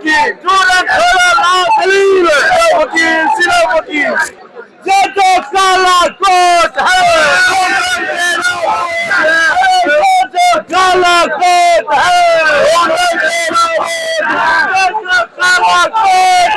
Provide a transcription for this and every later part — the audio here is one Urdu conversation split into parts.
وکیل وکیل صرف وکیل یہ تو کالا کوٹ ہے کالا کوٹ ہے کالا کوٹ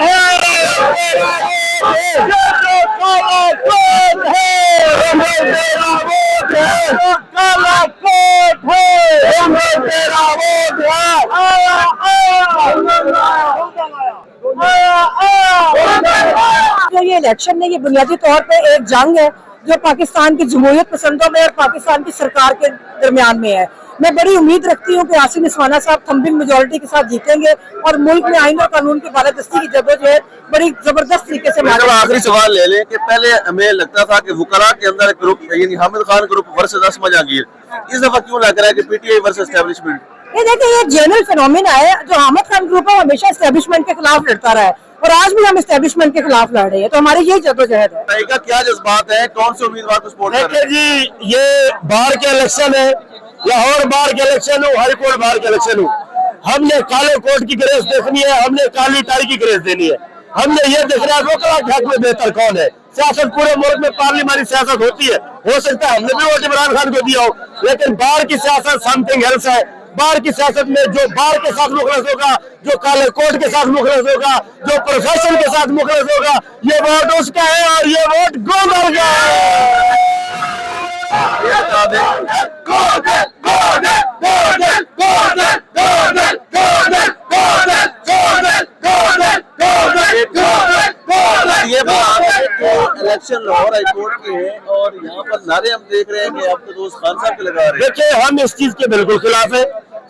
یہ الیکشن ہے، یہ بنیادی طور پہ ایک جنگ ہے جو پاکستان کی جمہوریت پسندوں میں اور پاکستان کی سرکار کے درمیان میں ہے۔ میں بڑی امید رکھتی ہوں کہ عاصم نسوانہ صاحب تھمبنگ میجورٹی کے ساتھ جیتیں گے اور ملک میں آئین اور قانون کی بالادستی کی جدوجہد بڑی زبردست طریقے سے آخری سوال لے لیں کہ پہلے ہمیں لگتا تھا کہ وکلاء کے اندر ایک گروپ یعنی حامد خان گروپ ورسز اسما جہانگیر، اس دفعہ کیوں لگ رہا ہے کہ P T I versus establishment? یہ دیکھیں، یہ جنرل فینومینا ہے۔ جو حامد خان گروپ ہے وہ ہمیشہ اسٹیبلشمنٹ کے خلاف لڑتا رہا ہے اور آج بھی ہم اسٹیبلشمنٹ کے خلاف لڑ رہے ہیں، تو ہماری یہی جدوجہد ہے۔ کیا جذبات ہیں، کون سے امیدوار کو سپورٹ کر رہے ہیں؟ جی یہ باہر کے الیکشن ہے، لاہور باہر کے الیکشن ہو، ہائی کورٹ باہر کے الیکشن ہو، ہم نے کالے کوٹ کی گریز دیکھنی ہے، ہم نے کالی ٹائی کی گریز دینی ہے، ہم نے یہ دیکھنا ہے وکلاء کے حق میں بہتر کون ہے۔ سیاست پورے ملک میں پارلیمانی سیاست ہوتی ہے، ہو سکتا ہے ہم نے بھی ووٹ عمران خان کو دیا ہو، لیکن باہر کی سیاست سم تھنگ ایلس ہے۔ باہر کی سیاست میں جو باہر کے ساتھ مخلص ہوگا، جو کالے کوٹ کے ساتھ مخلص ہوگا، جو پروفیشن کے ساتھ مخلص ہوگا، یہ ووٹ اس کا ہے اور یہ ووٹ گوندر کا ہے۔ الیکشن لاہور ہائی کورٹ کے ہیں اور یہاں پر نعرے ہم دیکھ رہے ہیں کہ آپ کے دوست خان صاحب کے لگا رہے ہیں۔ دیکھیں، ہم اس چیز کے بالکل خلاف ہیں۔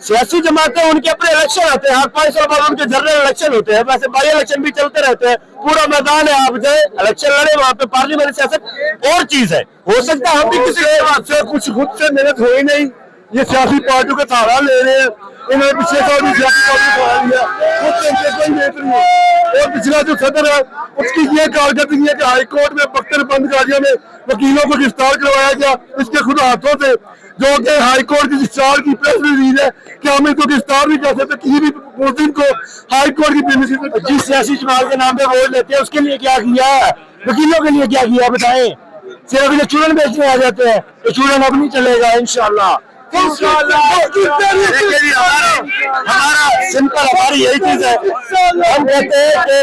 سیاسی جماعتیں ان کے اپنے الیکشن آتے ہیں، ہر 5 سال بعد ان کے جنرل الیکشن ہوتے ہیں، ویسے بائی الیکشن بھی چلتے رہتے ہیں، پورا میدان ہے، آپ جائیں الیکشن لڑے، وہاں پہ پارلیمانی سیاست اور چیز ہے۔ ہو سکتا ہے ہم بھی کسی سے کچھ خود سے محنت ہوئی نہیں، یہ سیاسی پارٹیوں کا سہارا لے رہے ہیں، انہوں نے پچھلے سال بھی سیاسی پارٹی کو سہارا لیا، خود سے ان کے کوئی محنت نہیں ہے۔ اور پچھلا جو صدر ہے اس کی یہ کارکردگی ہے کہ ہائی کورٹ میں بختر بند کاریوں میں وکیلوں کو گرفتار کروایا گیا اس کے خود ہاتھوں سے، جو کہ ہائی کورٹ کی رجسٹرار کی پریس ریلیز ہے کہ ہم ان کو گرفتار بھی کر سکتے، کسی بھی ملزم کو ہائی کورٹ کی پریمیسز میں جس سیاسی جماعت کے نام پہ ووٹ لیتے ہیں اس کے لیے کیا کیا ہے، وکیلوں کے لیے کیا کیا بتائیں؟ صرف انہیں چورن بیچنے آ جاتے ہیں، تو چورن اب نہیں چلے گا انشاءاللہ۔ ہمارا سمپل ہماری یہی چیز ہے، ہم کہتے ہیں کہ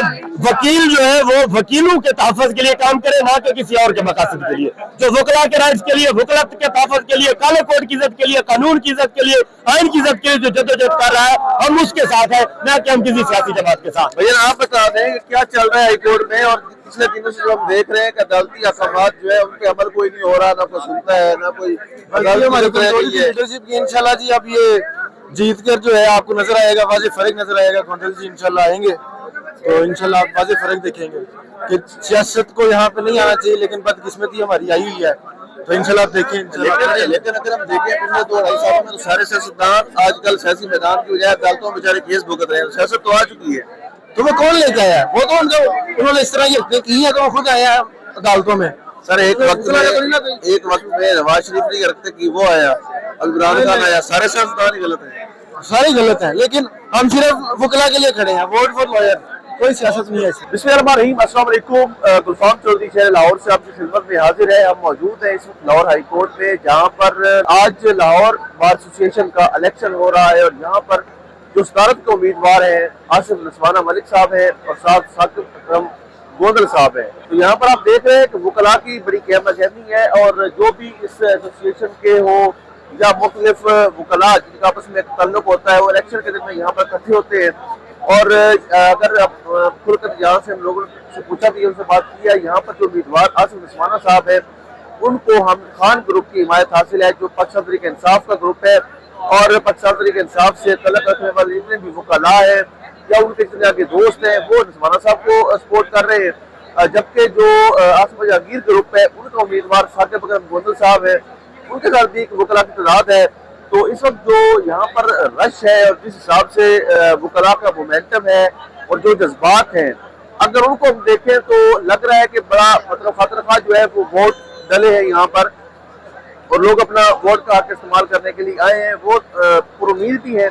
وکیل جو ہے وہ وکیلوں کے تحفظ کے لیے کام کرے، نہ کہ کسی اور کے مقاصد کے لیے۔ جو وکلاء کے رائٹس کے لیے، وکلت کے تحفظ کے لیے، کالے کوٹ کی عزت کے لیے، قانون کی عزت کے لیے، آئین کی عزت کے لیے جو جدوجہد کر رہا ہے، ہم اس کے ساتھ ہیں، نہ کہ ہم کسی سیاسی جماعت کے ساتھ۔ بھیا آپ بتا دیں کہ کیا چل رہا ہے ہائی کورٹ میں، اور پچھلے دنوں سے جو ہم دیکھ رہے ہیں کہ عدالتی احکامات جو ہے ان پہ عمل کوئی نہیں ہو رہا، نہ کوئی سنتا ہے، نہ کوئی لیڈرشپ کی انشاءاللہ جی اب یہ جیت کر جو ہے آپ کو نظر آئے گا، واضح فرق نظر آئے گا، کانٹیکٹ جی انشاءاللہ آئیں گے تو انشاءاللہ آپ واضح فرق دیکھیں گے کہ سیاست کو یہاں پہ نہیں آنا چاہیے، لیکن بدقسمتی ہماری آئی ہوئی ہے تو انشاءاللہ آپ دیکھیں۔ لیکن اگر ہم دیکھیں پچھلے 2-2.5 سالوں میں تو سارے سیاستدان آج کل سیاسی میدان کی بجائے عدالتوں میں بیچارے کیس بھگت رہے ہیں، سیاست تو آ چکی ہے، تو وہ کون لے کے آیا؟ وہ تو انہوں نے اس طرح یہ کی ہے تو وہ خود آیا عدالتوں میں۔ سر ایک وقت میں نواز شریف نہیں رکھتے کہ وہ آیا، عمران خان آیا، سارے سیاستدان ہی غلط ہیں، سارے غلط ہیں، لیکن ہم صرف وکلاء کے لیے کھڑے ہیں، ووٹ فار لائر، کوئی سیاست نہیں ہے۔ بسم اللہ الرحمن الرحیم، السلام علیکم، گلفام چودھری شہر لاہور سے آپ کی خدمت میں حاضر ہے۔ ہم موجود ہیں اس وقت لاہور ہائی کورٹ میں، جہاں پر آج لاہور بار ایسوسی ایشن کا الیکشن ہو رہا ہے، اور یہاں پر جو صدارت کے امیدوار ہیں عاصم نسوانہ ملک صاحب ہیں اور ساتھ ثاقب اکرم گوندل صاحب ہیں۔ تو یہاں پر آپ دیکھ رہے ہیں کہ وکلاء کی بڑی قیام نشینی ہے، اور جو بھی اس ایسوسی ایشن کے ہو یا مختلف وکلاء جن کا آپس میں ایک تعلق ہوتا ہے، وہ الیکشن کے دن میں یہاں پر اکٹھے ہوتے ہیں۔ اور اگر کھل کر یہاں سے ہم لوگوں سے پوچھا بھی، ان سے بات کیا، یہاں پر جو امیدوار عاصم نسوانہ صاحب ہیں ان کو حامد خان گروپ کی حمایت حاصل ہے، جو پاکستان تحریک انصاف کا گروپ ہے، اور پاکستان تحریک انصاف سے تعلق رکھنے والے جتنے بھی وکلاء ہیں یا ان کے جتنے کے دوست ہیں وہ نسوانہ صاحب کو سپورٹ کر رہے ہیں، جبکہ جو اسما جہانگیر گروپ ہے ان کا امیدوار ثاقب اکرم گوندل صاحب ہے، ان کے ساتھ بھی ایک وکلاء کی تعداد ہے۔ تو اس وقت جو یہاں پر رش ہے اور جس حساب سے وکلاء کا مومنٹم ہے اور جو جذبات ہیں، اگر ان کو ہم دیکھیں تو لگ رہا ہے کہ بڑا خاطر خواہ جو ہے وہ ووٹ ڈلے ہیں یہاں پر، اور لوگ اپنا ووٹ کا حق استعمال کرنے کے لیے آئے ہیں، وہ پر امید بھی ہیں